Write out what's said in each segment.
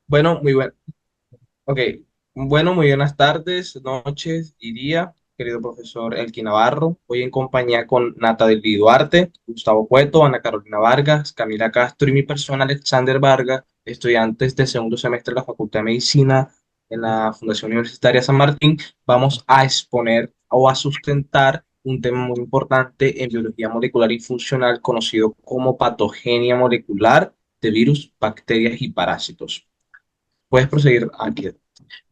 Bueno, muy buen, ok. Bueno, muy buenas tardes, noches y día, querido profesor Elkin Navarro. Hoy en compañía con Nata del Duarte, Gustavo Cueto, Ana Carolina Vargas, Camila Castro y mi persona Alexander Vargas, estudiantes de segundo semestre de la Facultad de Medicina en la Fundación Universitaria San Martín. Vamos a exponer o a sustentar un tema muy importante en biología molecular y funcional conocido como patogenia molecular de virus, bacterias y parásitos. Puedes proseguir aquí.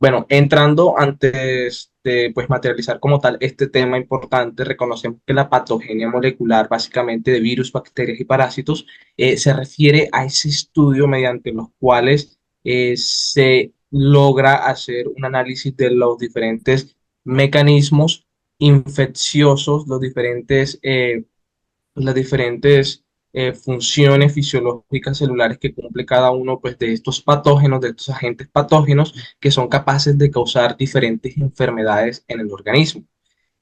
Bueno, entrando antes de pues, materializar como tal este tema importante, reconocemos que la patogenia molecular, básicamente de virus, bacterias y parásitos, se refiere a ese estudio mediante los cuales se logra hacer un análisis de los diferentes mecanismos infecciosos, las diferentes funciones fisiológicas celulares que cumple cada uno pues, de estos patógenos, de estos agentes patógenos que son capaces de causar diferentes enfermedades en el organismo.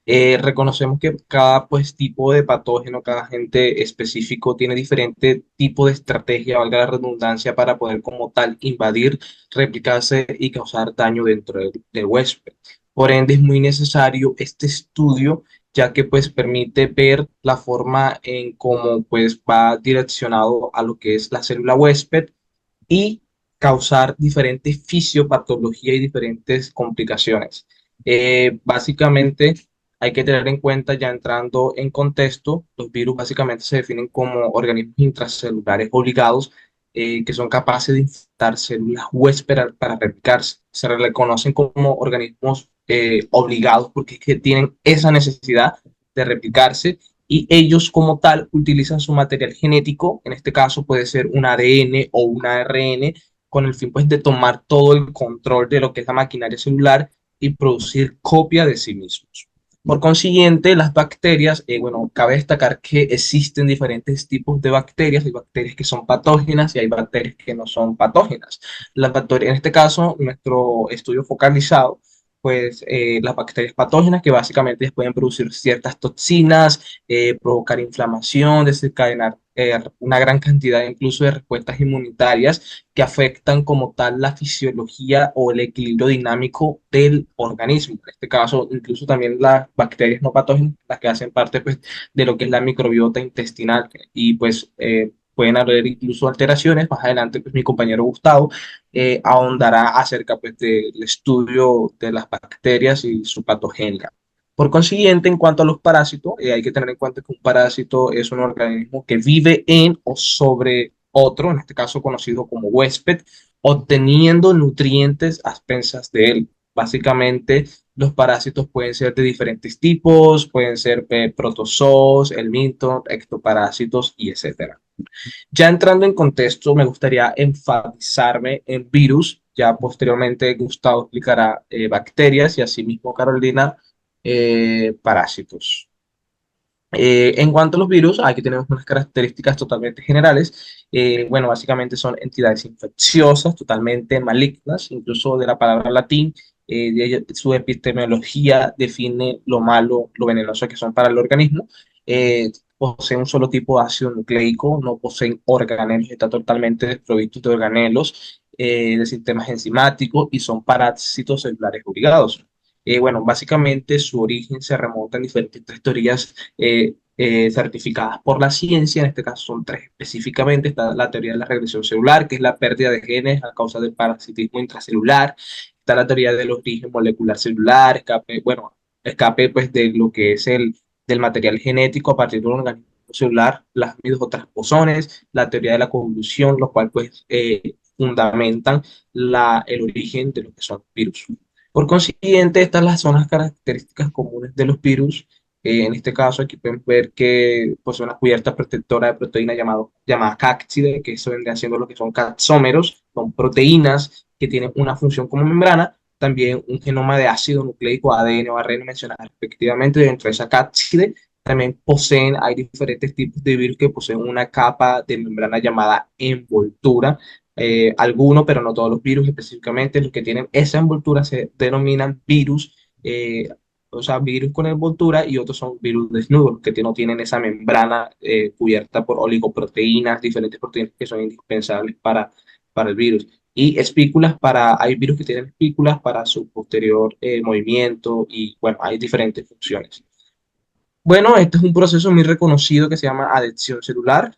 Reconocemos que cada pues, tipo de patógeno, cada agente específico tiene diferente tipo de estrategia, valga la redundancia, para poder como tal invadir, replicarse y causar daño dentro del huésped. Por ende, es muy necesario este estudio, ya que pues permite ver la forma en cómo pues va direccionado a lo que es la célula huésped y causar diferentes fisiopatología y diferentes complicaciones. Básicamente, hay que tener en cuenta, ya entrando en contexto, los virus básicamente se definen como organismos intracelulares obligados que son capaces de infectar células huésped para replicarse. Se reconocen como organismos obligados porque es que tienen esa necesidad de replicarse y ellos como tal utilizan su material genético, en este caso puede ser un ADN o un ARN, con el fin pues de tomar todo el control de lo que es la maquinaria celular y producir copia de sí mismos. Por consiguiente, las bacterias, bueno, cabe destacar que existen diferentes tipos de bacterias. Hay bacterias que son patógenas y hay bacterias que no son patógenas. Las bacterias, en este caso, nuestro estudio focalizado, pues las bacterias patógenas que básicamente pueden producir ciertas toxinas, provocar inflamación, desencadenar una gran cantidad incluso de respuestas inmunitarias que afectan como tal la fisiología o el equilibrio dinámico del organismo. En este caso, incluso también las bacterias no patógenas, las que hacen parte pues, de lo que es la microbiota intestinal y pues pueden haber incluso alteraciones. Más adelante, pues mi compañero Gustavo ahondará acerca pues, del estudio de las bacterias y su patogenia. Por consiguiente, en cuanto a los parásitos, hay que tener en cuenta que un parásito es un organismo que vive en o sobre otro, en este caso conocido como huésped, obteniendo nutrientes a expensas de él. Básicamente, los parásitos pueden ser de diferentes tipos, pueden ser protozoos, helmintos, ectoparásitos y etcétera. Ya entrando en contexto, me gustaría enfatizarme en virus. Ya posteriormente Gustavo explicará bacterias y asimismo Carolina parásitos. En cuanto a los virus, aquí tenemos unas características totalmente generales. Bueno, básicamente son entidades infecciosas, totalmente malignas, incluso de la palabra latín, su epistemología define lo malo, lo venenoso que son para el organismo. Poseen un solo tipo de ácido nucleico, no poseen organelos, están totalmente desprovistos de organelos, de sistemas enzimáticos y son parásitos celulares obligados. Bueno, básicamente su origen se remonta en diferentes teorías certificadas por la ciencia, en este caso son tres específicamente. Está la teoría de la regresión celular, que es la pérdida de genes a causa del parasitismo intracelular. Está la teoría del origen molecular celular, escape, bueno, escape pues de lo que es del material genético a partir de un organismo celular, plasmidos o transposones, la teoría de la convolución, lo cual pues fundamentan el origen de lo que son virus. Por consiguiente, estas son las características comunes de los virus. En este caso, aquí pueden ver que posee una cubierta protectora de proteína llamada cápside, que eso vendría siendo lo que son capsómeros, son proteínas que tienen una función como membrana, también un genoma de ácido nucleico, ADN o ARN mencionadas respectivamente dentro de esa cápside. También hay diferentes tipos de virus que poseen una capa de membrana llamada envoltura, algunos, pero no todos los virus, específicamente los que tienen esa envoltura se denominan virus, o sea, virus con envoltura y otros son virus desnudos, que no tienen esa membrana cubierta por oligoproteínas, diferentes proteínas que son indispensables para el virus. y espículas hay virus que tienen espículas para su posterior movimiento y bueno, hay diferentes funciones. Bueno, este es un proceso muy reconocido que se llama adhesión celular.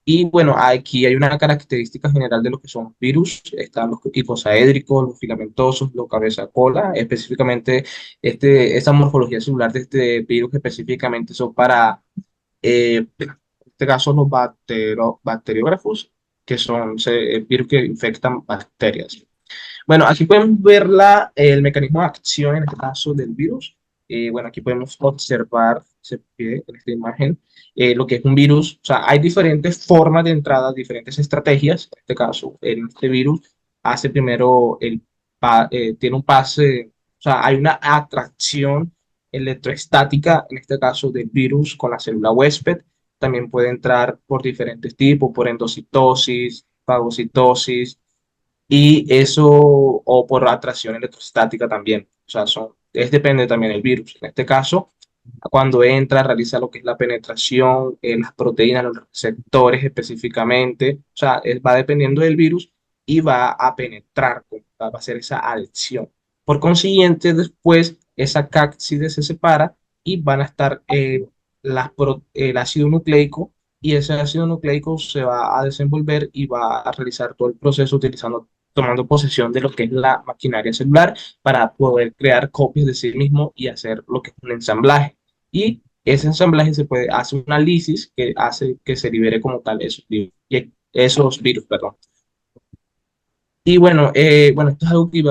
Y bueno, aquí hay una característica general de lo que son los virus. Están los icosaédricos, los filamentosos, los cabeza-cola. Específicamente, esta morfología celular de este virus específicamente son para, en este caso, los bacteriógrafos, que son virus que infectan bacterias. Bueno, aquí podemos ver el mecanismo de acción, en este caso del virus. Bueno, aquí podemos observar, se ve en esta imagen, lo que es un virus. O sea, hay diferentes formas de entrada, diferentes estrategias. En este caso, en este virus hace primero tiene un pase, o sea, hay una atracción electroestática, en este caso del virus con la célula huésped. También puede entrar por diferentes tipos, por endocitosis, fagocitosis, y eso, o por atracción electrostática también. O sea, depende también del virus. En este caso, cuando entra, realiza lo que es la penetración, las proteínas, los receptores específicamente. O sea, va dependiendo del virus y va a penetrar, va a hacer esa adhesión. Por consiguiente, después esa cápside se separa y van a estar el ácido nucleico, y ese ácido nucleico se va a desenvolver y va a realizar todo el proceso tomando posesión de lo que es la maquinaria celular para poder crear copias de sí mismo y hacer lo que es un ensamblaje. Y ese ensamblaje se puede hacer una lisis que hace que se libere como tal esos virus, perdón. Y bueno, bueno, esto es algo que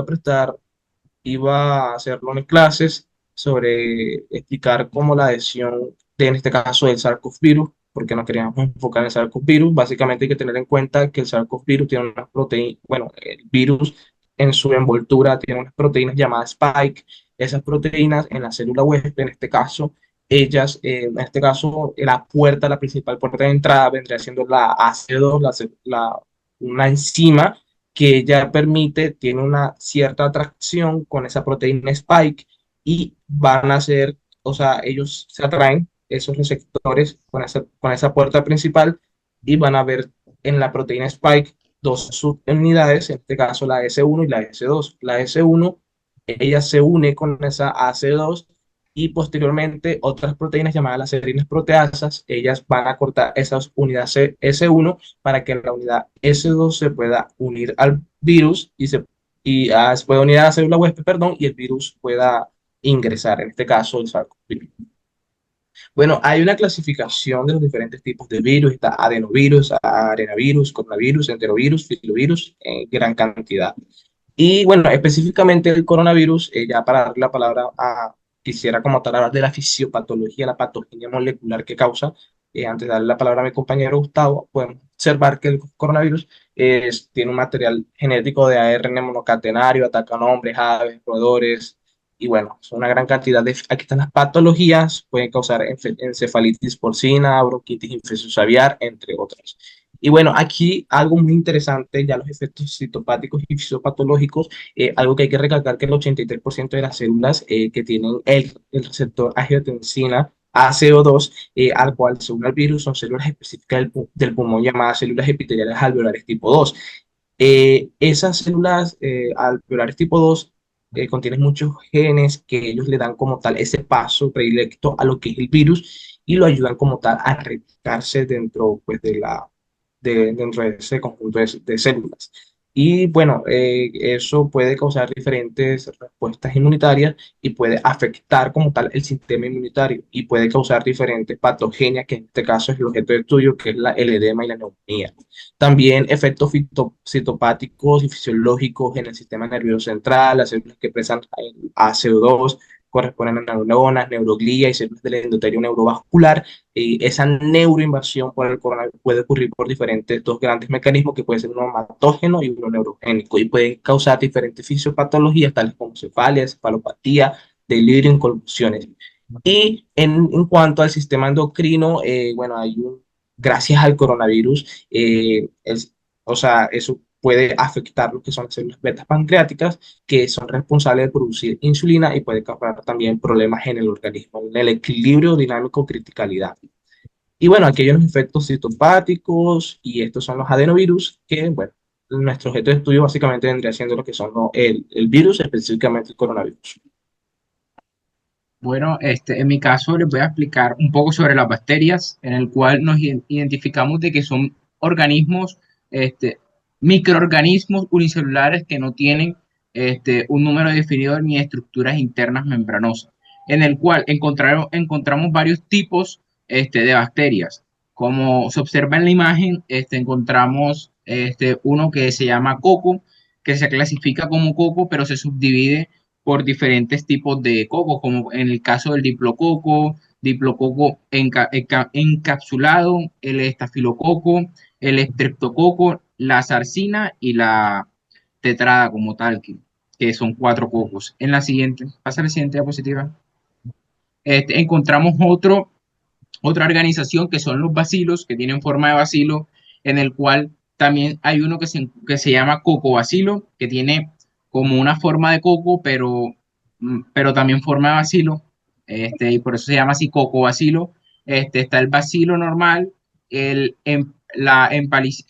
iba a hacerlo en clases sobre explicar cómo la adhesión en este caso del SARS-CoV-virus, porque nos queríamos enfocar en el SARS-CoV-virus. Básicamente hay que tener en cuenta que el SARS-CoV-virus tiene unas proteínas, bueno, el virus en su envoltura tiene unas proteínas llamadas spike. Esas proteínas en la célula huésped, en este caso, ellas, en este caso, la principal puerta de entrada vendría siendo la AC2, una enzima que ya tiene una cierta atracción con esa proteína spike y van a ser, o sea, ellos se atraen esos receptores con esa puerta principal y van a ver en la proteína spike dos subunidades, en este caso la S1 y la S2. La S1, ella se une con esa AC2 y posteriormente otras proteínas llamadas las serines proteasas, ellas van a cortar esas unidades S1 para que la unidad S2 se pueda unir al virus se pueda unir a la célula huésped, perdón, y el virus pueda ingresar, en este caso el SARS-CoV. Bueno, hay una clasificación de los diferentes tipos de virus. Está adenovirus, arenavirus, coronavirus, enterovirus, filovirus, en gran cantidad. Y bueno, específicamente el coronavirus, ya para darle la palabra quisiera como tal hablar de la fisiopatología, la patogenia molecular que causa. Antes de darle la palabra a mi compañero Gustavo, podemos observar que el coronavirus tiene un material genético de ARN monocatenario, ataca a hombres, aves, roedores, y bueno, son una gran cantidad aquí están las patologías, pueden causar encefalitis porcina, bronquitis infecciosa aviar, entre otras. Y bueno, aquí algo muy interesante, ya los efectos citopáticos y fisiopatológicos, algo que hay que recalcar que el 83% de las células que tienen el receptor angiotensina ACO2, al cual se une al virus, son células específicas del pulmón llamadas células epiteliales alveolares tipo 2. Esas células alveolares tipo 2 contienen muchos genes que ellos le dan como tal ese paso predilecto a lo que es el virus y lo ayudan como tal a replicarse dentro, pues, dentro de ese conjunto de células. Y bueno, eso puede causar diferentes respuestas inmunitarias y puede afectar como tal el sistema inmunitario y puede causar diferentes patogenias, que en este caso es el objeto de estudio, que es el edema y la neumonía. También efectos citopáticos y fisiológicos en el sistema nervioso central, las células que expresan ACO2 corresponden a neuronas, neuroglía y células del endotelio neurovascular. Esa neuroinvasión por el coronavirus puede ocurrir por dos grandes mecanismos, que puede ser uno hematógeno y uno neurogénico, y pueden causar diferentes fisiopatologías, tales como cefalia, cefalopatía, delirio y convulsiones. Y en cuanto al sistema endocrino, bueno, gracias al coronavirus, o sea, eso puede afectar lo que son las células betas pancreáticas, que son responsables de producir insulina y puede causar también problemas en el organismo, en el equilibrio dinámico criticalidad. Y bueno, aquí hay unos efectos citopáticos y estos son los adenovirus, que bueno, nuestro objeto de estudio básicamente vendría siendo lo que son el virus, específicamente el coronavirus. Bueno, en mi caso les voy a explicar un poco sobre las bacterias, en el cual nos identificamos de que son organismos, este, microorganismos unicelulares que no tienen un número definido ni estructuras internas membranosas, en el cual encontramos varios tipos de bacterias. Como se observa en la imagen, encontramos uno que se llama coco, que se clasifica como coco, pero se subdivide por diferentes tipos de coco, como en el caso del diplococo encapsulado, el estafilococo, el estreptococo, la zarcina y la tetrada como tal, que son cuatro cocos. En la siguiente, pasa a la siguiente diapositiva. Encontramos otra organización que son los bacilos, que tienen forma de bacilo, en el cual también hay uno que se llama cocobacilo, que tiene como una forma de coco, pero también forma de bacilo, y por eso se llama así cocobacilo. Está el bacilo normal, la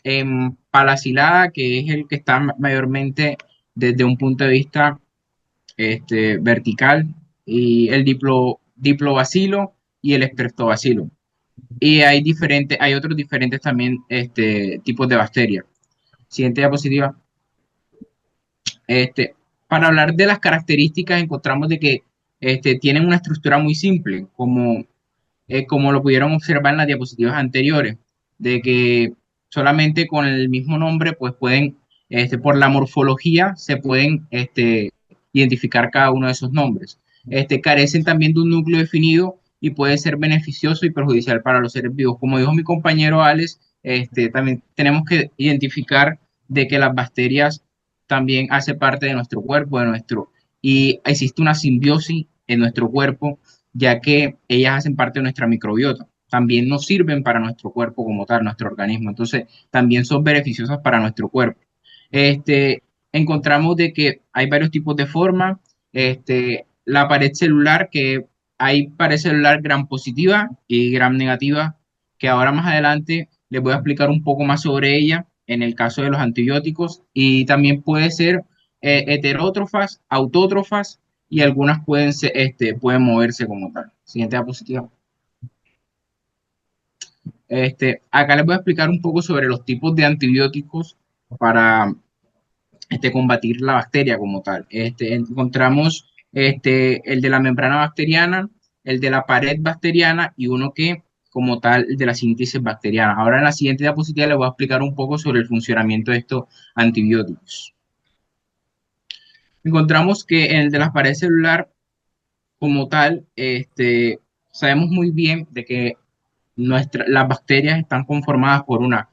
empalacilada, que es el que está mayormente desde un punto de vista vertical, y el diplobacilo y el estreptobacilo. Y hay otros diferentes también tipos de bacterias. Siguiente diapositiva. Este, para hablar de las características, encontramos de que tienen una estructura muy simple, como lo pudieron observar en las diapositivas anteriores, de que solamente con el mismo nombre, pues pueden, por la morfología, se pueden identificar cada uno de esos nombres. Carecen también de un núcleo definido y puede ser beneficioso y perjudicial para los seres vivos. Como dijo mi compañero Alex, también tenemos que identificar de que las bacterias también hacen parte de nuestro cuerpo, y existe una simbiosis en nuestro cuerpo, ya que ellas hacen parte de nuestra microbiota. También nos sirven para nuestro cuerpo como tal, nuestro organismo. Entonces, también son beneficiosas para nuestro cuerpo. Este, encontramos de que hay varios tipos de forma. La pared celular, que hay pared celular gram positiva y gram negativa, que ahora más adelante les voy a explicar un poco más sobre ella en el caso de los antibióticos. Y también puede ser heterótrofas, autótrofas, y algunas pueden moverse como tal. Siguiente diapositiva. Acá les voy a explicar un poco sobre los tipos de antibióticos para combatir la bacteria como tal. Encontramos el de la membrana bacteriana, el de la pared bacteriana y uno que, como tal, el de la síntesis bacteriana. Ahora en la siguiente diapositiva les voy a explicar un poco sobre el funcionamiento de estos antibióticos. Encontramos que en el de la pared celular, como tal, sabemos muy bien de que las bacterias están conformadas por una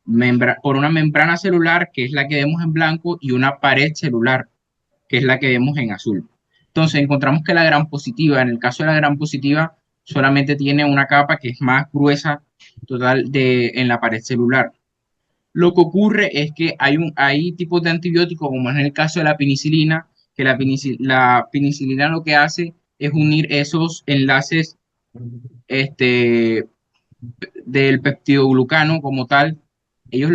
membrana celular, que es la que vemos en blanco, y una pared celular, que es la que vemos en azul. Entonces, encontramos que la gram positiva, en el caso de la gram positiva, solamente tiene una capa que es más gruesa en la pared celular. Lo que ocurre es que hay tipos de antibióticos, como es en el caso de la penicilina, que la penicilina lo que hace es unir esos enlaces este, del peptidoglucano como tal. Ellos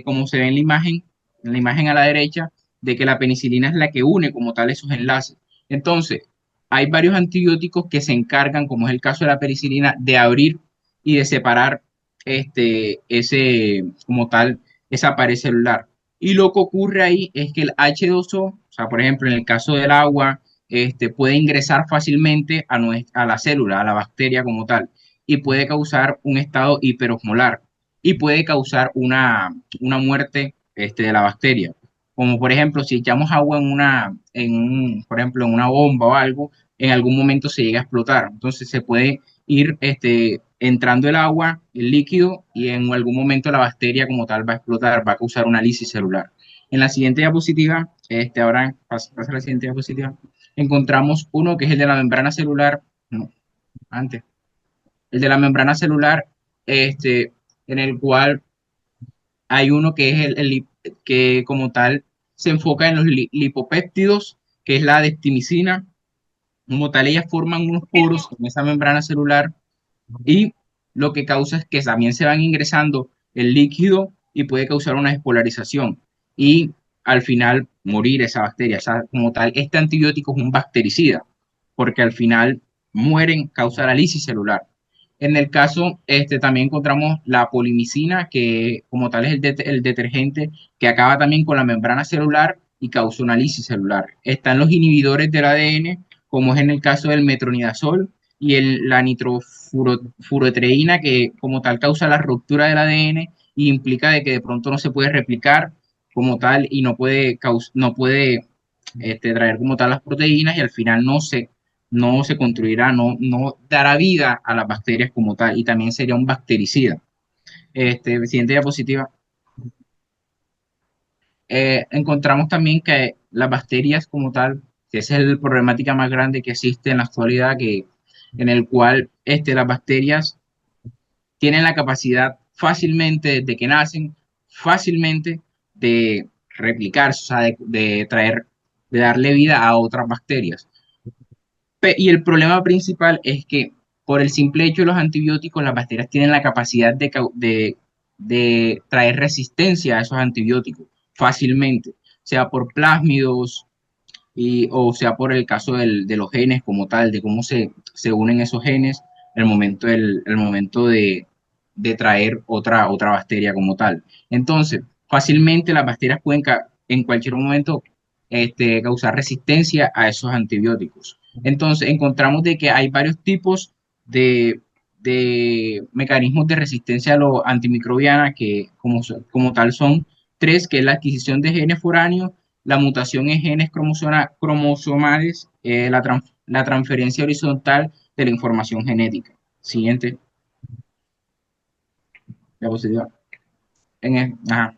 como se ve en la imagen a la derecha, de que la penicilina es la que une como tal esos enlaces. Entonces, hay varios antibióticos que se encargan, como es el caso de la penicilina, de abrir y de separar como tal, esa pared celular. Y lo que ocurre ahí es que el H2O, o sea, por ejemplo, en el caso del agua, puede ingresar fácilmente a la célula, a la bacteria como tal, y puede causar un estado hiperosmolar y puede causar una muerte de la bacteria. Como por ejemplo, si echamos agua por ejemplo, en una bomba o algo, en algún momento se llega a explotar. Entonces se puede ir entrando el agua, el líquido, y en algún momento la bacteria como tal va a explotar, va a causar una lisis celular. En la siguiente diapositiva, ahora pasa a la siguiente diapositiva, encontramos uno que es el de la membrana celular, no, antes, el de la membrana celular, en el cual hay uno que es que como tal se enfoca en los lipopéptidos, que es la destimicina. Como tal, ellas forman unos poros en esa membrana celular, y lo que causa es que también se van ingresando el líquido y puede causar una despolarización. y al final morir esa bacteria. O sea, como tal, este antibiótico es un bactericida, porque al final mueren, causa la lisis celular. En el caso, también encontramos la polimicina, que como tal es el detergente que acaba también con la membrana celular y causa una lisis celular. Están los inhibidores del ADN, como es en el caso del metronidazol y la nitrofuretreína, que como tal causa la ruptura del ADN y implica de que de pronto no se puede replicar como tal y no puede traer como tal las proteínas y al final no se construirá, no dará vida a las bacterias como tal y también sería un bactericida. Siguiente diapositiva. Encontramos también que las bacterias como tal, que esa es la problemática más grande que existe en la actualidad, en el cual las bacterias tienen la capacidad fácilmente, desde que nacen, fácilmente de replicarse, o sea, de traer, de darle vida a otras bacterias. Y el problema principal es que por el simple hecho de los antibióticos, las bacterias tienen la capacidad de traer resistencia a esos antibióticos fácilmente, sea por plásmidos o sea por el caso de los genes como tal, de cómo se unen esos genes el momento de traer otra bacteria como tal. Entonces, fácilmente las bacterias pueden en cualquier momento causar resistencia a esos antibióticos. Entonces, encontramos de que hay varios tipos de mecanismos de resistencia a los antimicrobiana que como tal son tres, que es la adquisición de genes foráneos, la mutación en genes cromosomales, la transferencia horizontal de la información genética. Siguiente diapositiva. Ajá,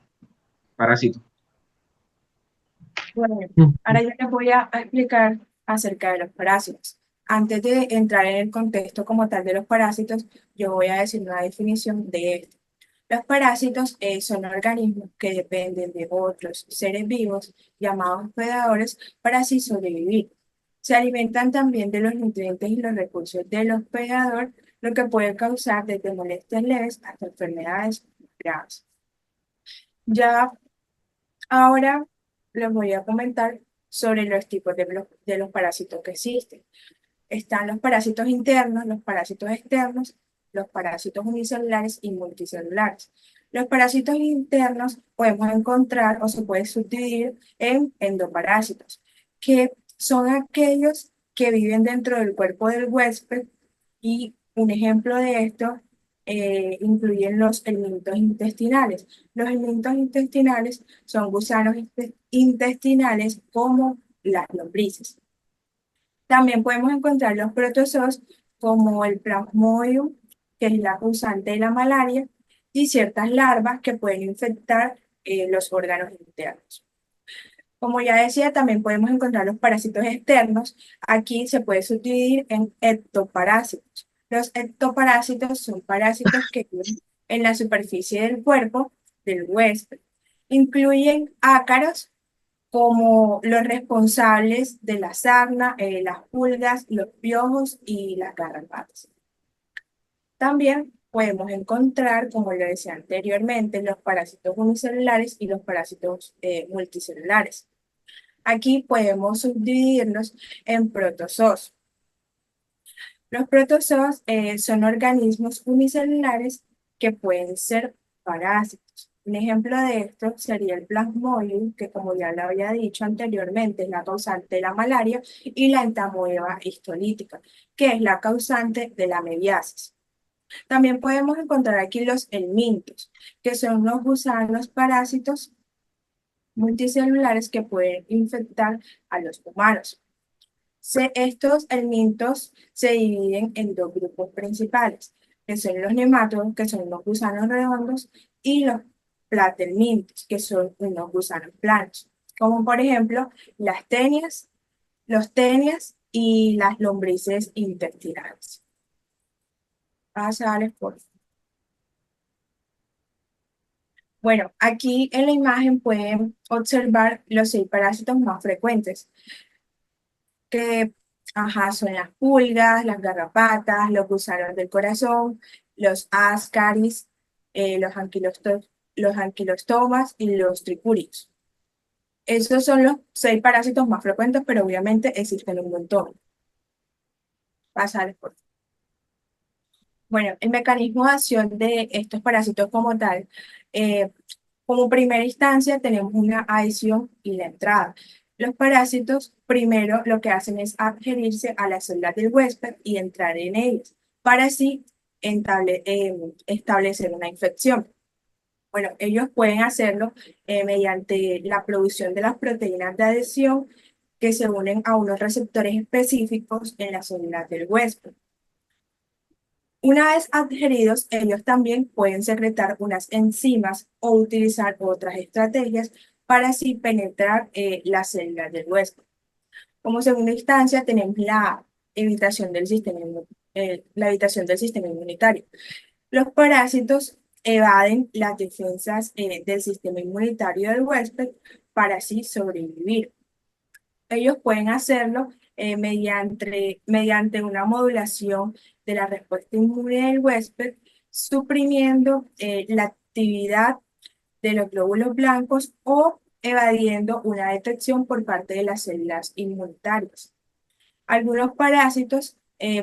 parásito. Bueno, ahora yo les voy a explicar acerca de los parásitos. Antes de entrar en el contexto como tal de los parásitos, yo voy a decir una definición de esto. Los parásitos son organismos que dependen de otros seres vivos llamados hospedadores para así sobrevivir. Se alimentan también de los nutrientes y los recursos del hospedador, lo que puede causar desde molestias leves hasta enfermedades graves. Ya ahora les voy a comentar sobre los tipos de los parásitos que existen. Están los parásitos internos, los parásitos externos, los parásitos unicelulares y multicelulares. Los parásitos internos podemos encontrar o se puede subdividir en endoparásitos, que son aquellos que viven dentro del cuerpo del huésped y un ejemplo de esto incluyen los helmintos intestinales. Los helmintos intestinales son gusanos intestinales como las lombrices. También podemos encontrar los protozoos como el Plasmodium, que es la causante de la malaria, y ciertas larvas que pueden infectar los órganos internos. Como ya decía, también podemos encontrar los parásitos externos. Aquí se puede subdividir en ectoparásitos. Los ectoparásitos son parásitos que viven en la superficie del cuerpo del huésped. Incluyen ácaros como los responsables de la sarna, las pulgas, los piojos y las garrapatas. También podemos encontrar, como lo decía anteriormente, los parásitos unicelulares y los parásitos multicelulares. Aquí podemos subdividirlos en protozoos. Los protozoos son organismos unicelulares que pueden ser parásitos. Un ejemplo de esto sería el Plasmodium, que como ya lo había dicho anteriormente, es la causante de la malaria, y la entamoeba histolítica, que es la causante de la mebiasis. También podemos encontrar aquí los helmintos, que son los gusanos parásitos multicelulares que pueden infectar a los humanos. Estos helmintos se dividen en dos grupos principales, que son los nematodos, que son los gusanos redondos, y los platelmintos, que son unos gusanos planos, como por ejemplo las tenias, los tenias y las lombrices intestinales. Pasar por. Bueno, aquí en la imagen pueden observar los 6 parásitos más frecuentes, que son las pulgas, las garrapatas, los gusanos del corazón, los ascaris, los anquilostomas y los tricúridos. Esos son los 6 parásitos más frecuentes, pero obviamente existen un montón. Pasar por. Bueno, el mecanismo de acción de estos parásitos como tal, eh, como primera instancia tenemos una adición y la entrada. Los parásitos primero lo que hacen es adherirse a las células del huésped y entrar en ellas, para así establecer una infección. Bueno, ellos pueden hacerlo mediante la producción de las proteínas de adhesión que se unen a unos receptores específicos en las células del huésped. Una vez adheridos, ellos también pueden secretar unas enzimas o utilizar otras estrategias para así penetrar las células del huésped. Como segunda instancia, tenemos la evitación del sistema inmunitario. Los parásitos evaden las defensas del sistema inmunitario del huésped para así sobrevivir. Ellos pueden hacerlo mediante una modulación de la respuesta inmune del huésped, suprimiendo la actividad de los glóbulos blancos o evadiendo una detección por parte de las células inmunitarias. Algunos parásitos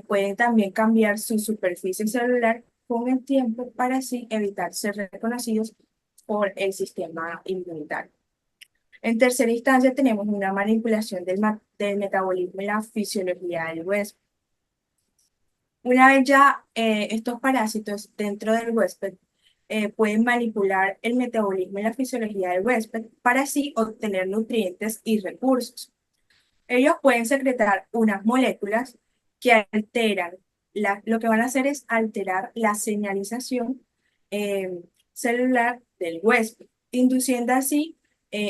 pueden también cambiar su superficie celular con el tiempo para así evitar ser reconocidos por el sistema inmunitario. En tercera instancia, tenemos una manipulación del metabolismo y la fisiología del huésped. Una vez ya estos parásitos dentro del huésped pueden manipular el metabolismo y la fisiología del huésped para así obtener nutrientes y recursos. Ellos pueden secretar unas moléculas que alteran, lo que van a hacer es alterar la señalización eh, celular del huésped, induciendo así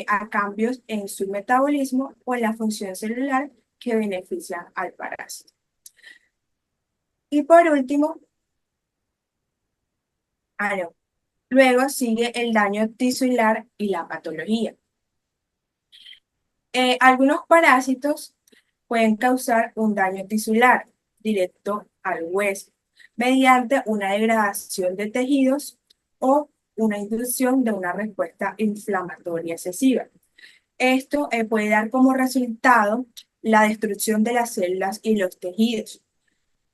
a cambios en su metabolismo o en la función celular que benefician al parásito. Y por último, no, luego sigue el daño tisular y la patología. Algunos parásitos pueden causar un daño tisular directo al hueso mediante una degradación de tejidos o una inducción de una respuesta inflamatoria excesiva. Esto puede dar como resultado la destrucción de las células y los tejidos,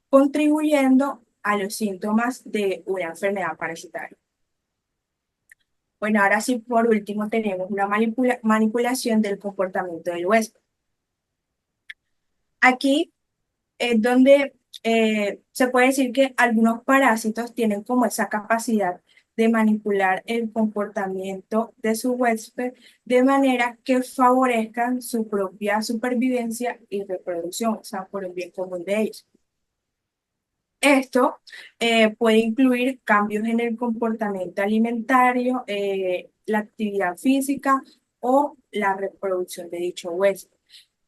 contribuyendo a los síntomas de una enfermedad parasitaria. Bueno, ahora sí, por último, tenemos una manipulación del comportamiento del huésped. Aquí es donde se puede decir que algunos parásitos tienen como esa capacidad de manipular el comportamiento de su huésped de manera que favorezcan su propia supervivencia y reproducción, o sea, por el bien común de ellos. Esto puede incluir cambios en el comportamiento alimentario, la actividad física o la reproducción de dicho huésped,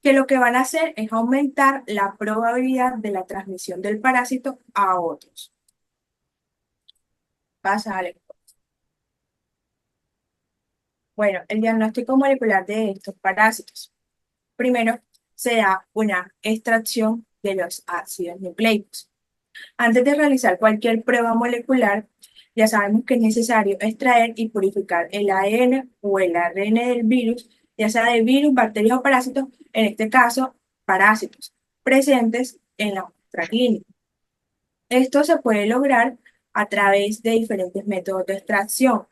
que lo que van a hacer es aumentar la probabilidad de la transmisión del parásito a otros. Pásale. Bueno, el diagnóstico molecular de estos parásitos. Primero, se da una extracción de los ácidos nucleicos. Antes de realizar cualquier prueba molecular, ya sabemos que es necesario extraer y purificar el ADN o el ARN del virus, ya sea de virus, bacterias o parásitos, en este caso, parásitos, presentes en la muestra clínica. Esto se puede lograr a través de diferentes métodos de extracción,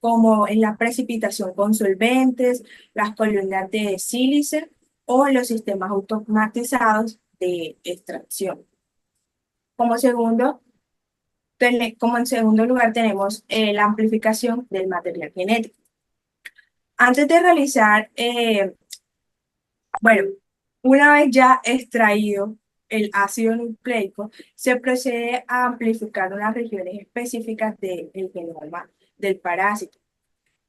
como en la precipitación con solventes, las columnas de sílice o los sistemas automatizados de extracción. Como en segundo lugar tenemos la amplificación del material genético. Antes de realizar, bueno, una vez ya extraído el ácido nucleico, se procede a amplificar unas regiones específicas del genoma del parásito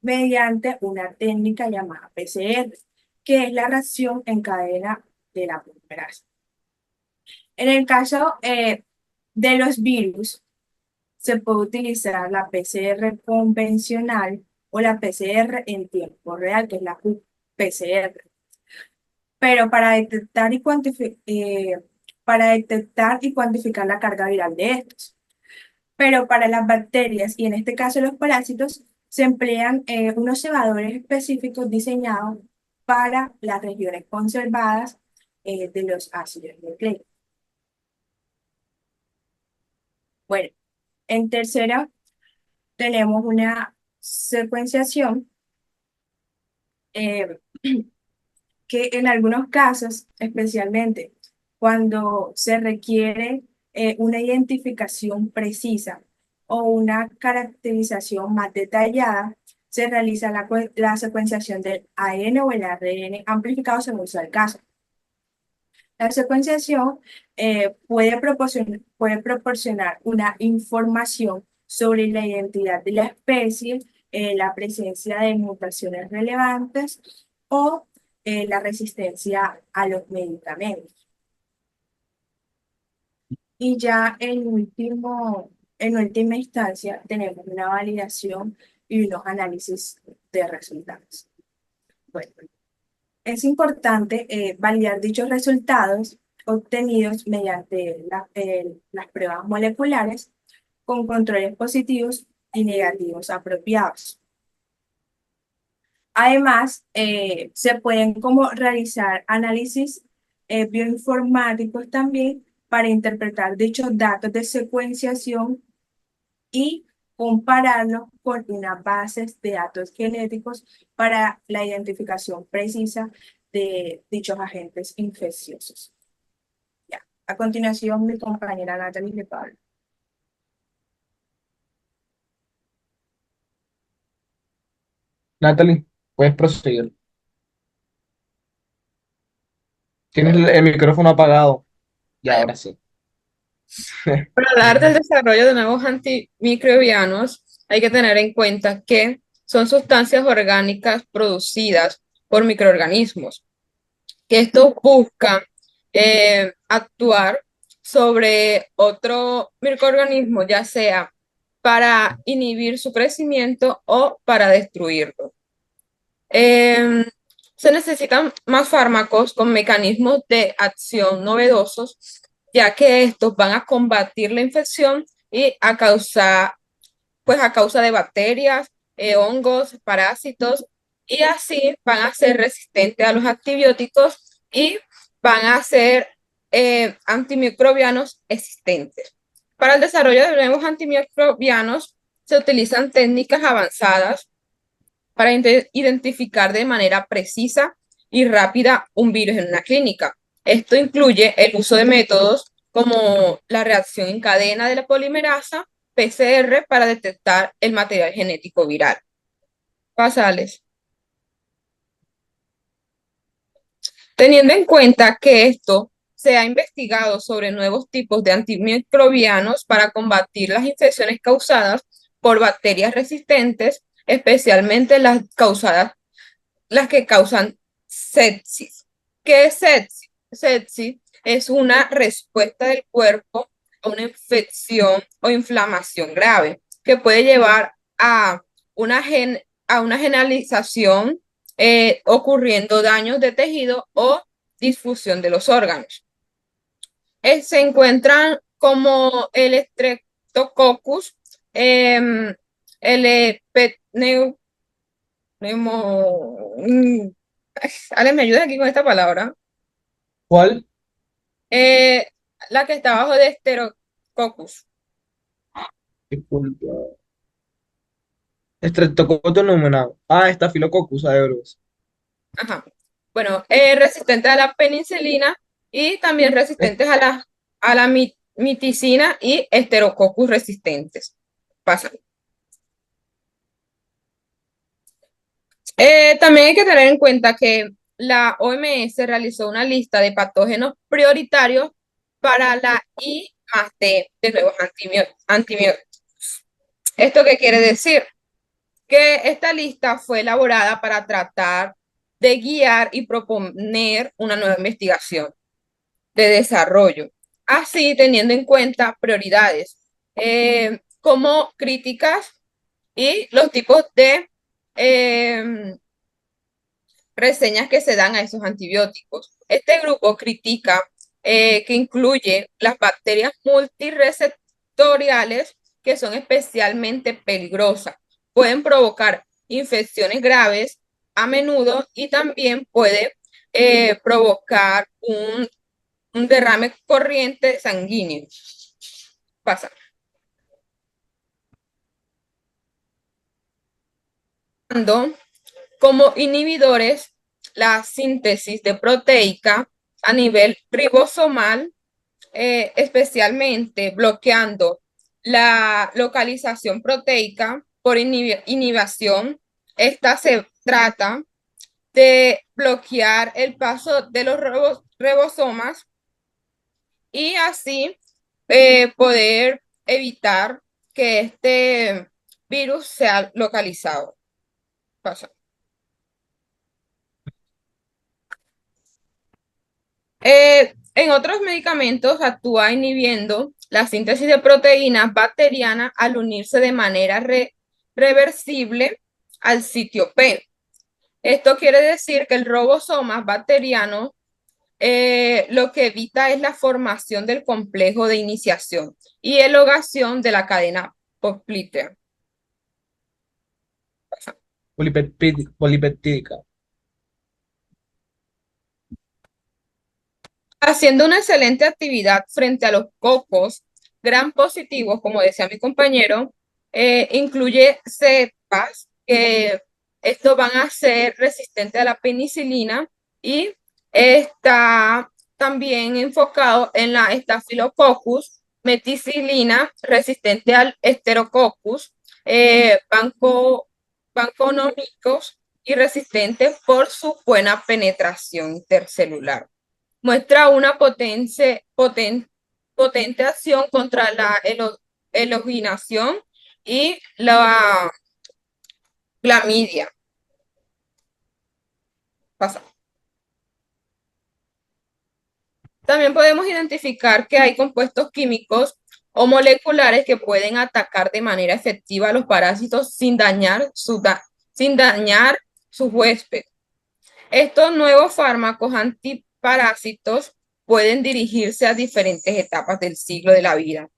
mediante una técnica llamada PCR, que es la reacción en cadena de la polimerasa. En el caso de los virus, se puede utilizar la PCR convencional o la PCR en tiempo real, que es la qPCR. Pero para detectar y cuantificar la carga viral de estos. Pero para las bacterias, y en este caso los parásitos, se emplean unos cebadores específicos diseñados para las regiones conservadas de los ácidos nucleicos. Bueno, en tercera tenemos una secuenciación eh, que en algunos casos, especialmente cuando se requiere una identificación precisa o una caracterización más detallada, se realiza la secuenciación del ARN o el ARN amplificado según sea el caso. La secuenciación puede proporcionar una información sobre la identidad de la especie, la presencia de mutaciones relevantes o la resistencia a los medicamentos. Y ya en última instancia tenemos una validación y unos análisis de resultados. Bueno, es importante validar dichos resultados obtenidos mediante las pruebas moleculares con controles positivos y negativos apropiados. Además, se pueden como realizar análisis bioinformáticos también para interpretar dichos datos de secuenciación y compararlos con unas bases de datos genéticos para la identificación precisa de dichos agentes infecciosos. Ya. A continuación, mi compañera Natalie de Pablo. Natalie, puedes proseguir. Tienes el micrófono apagado. Y ahora sí. Para hablar del desarrollo de nuevos antimicrobianos, hay que tener en cuenta que son sustancias orgánicas producidas por microorganismos, que estos buscan actuar sobre otro microorganismo, ya sea para inhibir su crecimiento o para destruirlo. Se necesitan más fármacos con mecanismos de acción novedosos, ya que estos van a combatir la infección y a causa de bacterias, hongos, parásitos, y así van a ser resistentes a los antibióticos y van a ser antimicrobianos existentes. Para el desarrollo de nuevos antimicrobianos se utilizan técnicas avanzadas para identificar de manera precisa y rápida un virus en una clínica. Esto incluye el uso de métodos como la reacción en cadena de la polimerasa, PCR, para detectar el material genético viral. Pasales. Teniendo en cuenta que esto se ha investigado sobre nuevos tipos de antimicrobianos para combatir las infecciones causadas por bacterias resistentes, especialmente las que causan sepsis. ¿Qué es sepsis? Sepsis es una respuesta del cuerpo a una infección o inflamación grave que puede llevar a una generalización, ocurriendo daños de tejido o disfunción de los órganos. Se encuentran como el Streptococcus, el Ale, ¿me ayudas aquí con esta palabra? ¿Cuál? La que está abajo de Staphylococcus. Disculpa. Streptococcus nominado. Ah, Staphylococcus aureus. Ajá. Bueno, resistentes a la penicilina y también resistentes a la miticina y Enterococcus resistentes. Pasa. También hay que tener en cuenta que la OMS realizó una lista de patógenos prioritarios para la I+D de nuevos antibióticos. ¿Esto qué quiere decir? Que esta lista fue elaborada para tratar de guiar y proponer una nueva investigación de desarrollo, así teniendo en cuenta prioridades como críticas y los tipos de reseñas que se dan a esos antibióticos. Este grupo critica que incluye las bacterias multireceptoriales, que son especialmente peligrosas. Pueden provocar infecciones graves a menudo y también puede provocar un derrame corriente sanguíneo. Pasa. Como inhibidores la síntesis de proteica a nivel ribosomal, especialmente bloqueando la localización proteica por inhibición. Esta se trata de bloquear el paso de los ribosomas y así poder evitar que este virus sea localizado. Pasa. En otros medicamentos actúa inhibiendo la síntesis de proteínas bacterianas al unirse de manera reversible al sitio P. Esto quiere decir que el ribosoma bacteriano lo que evita es la formación del complejo de iniciación y elongación de la cadena poplítea. Polipeptídica. Haciendo una excelente actividad frente a los cocos gram positivos, como decía mi compañero, incluye cepas que estos van a ser resistentes a la penicilina y está también enfocado en la Staphylococcus meticilina resistente al Enterococcus, vanconomicos y resistente por su buena penetración intercelular. Muestra una potente acción contra la elogenación y la clamidia. Pasa. También podemos identificar que hay compuestos químicos o moleculares que pueden atacar de manera efectiva a los parásitos sin dañar su huésped. Estos nuevos fármacos antiparásitos pueden dirigirse a diferentes etapas del ciclo de la vida.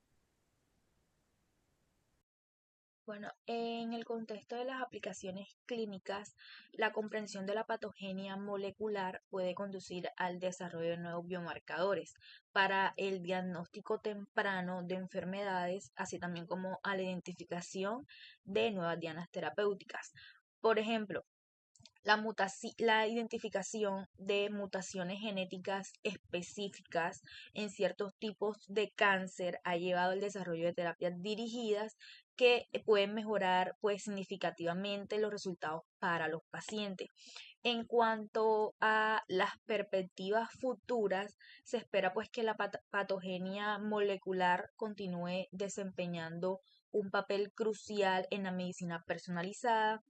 Bueno, en el contexto de las aplicaciones clínicas, la comprensión de la patogenia molecular puede conducir al desarrollo de nuevos biomarcadores para el diagnóstico temprano de enfermedades, así también como a la identificación de nuevas dianas terapéuticas. Por ejemplo, la identificación de mutaciones genéticas específicas en ciertos tipos de cáncer ha llevado al desarrollo de terapias dirigidas que pueden mejorar pues significativamente los resultados para los pacientes. En cuanto a las perspectivas futuras, se espera pues que la patogenia molecular continúe desempeñando un papel crucial en la medicina personalizada,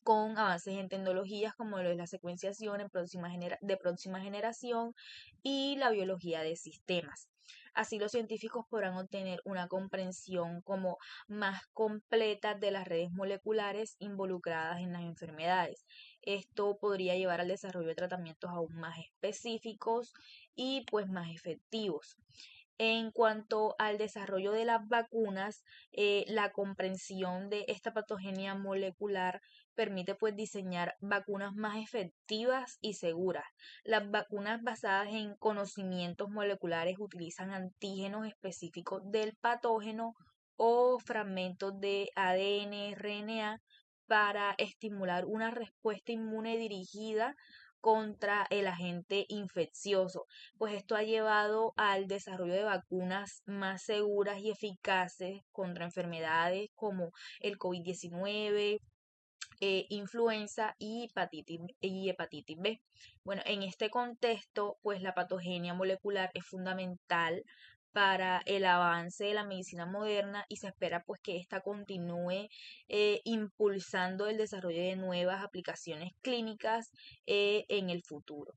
con avances en tecnologías como lo es la secuenciación de próxima generación y la biología de sistemas. Así los científicos podrán obtener una comprensión como más completa de las redes moleculares involucradas en las enfermedades. Esto podría llevar al desarrollo de tratamientos aún más específicos y pues más efectivos. En cuanto al desarrollo de las vacunas, la comprensión de esta patogenia molecular permite pues diseñar vacunas más efectivas y seguras. Las vacunas basadas en conocimientos moleculares utilizan antígenos específicos del patógeno o fragmentos de ADN, RNA para estimular una respuesta inmune dirigida contra el agente infeccioso, pues esto ha llevado al desarrollo de vacunas más seguras y eficaces contra enfermedades como el COVID-19, influenza y hepatitis B. Bueno, en este contexto, pues la patogenia molecular es fundamental para el avance de la medicina moderna y se espera pues que ésta continúe impulsando el desarrollo de nuevas aplicaciones clínicas en el futuro.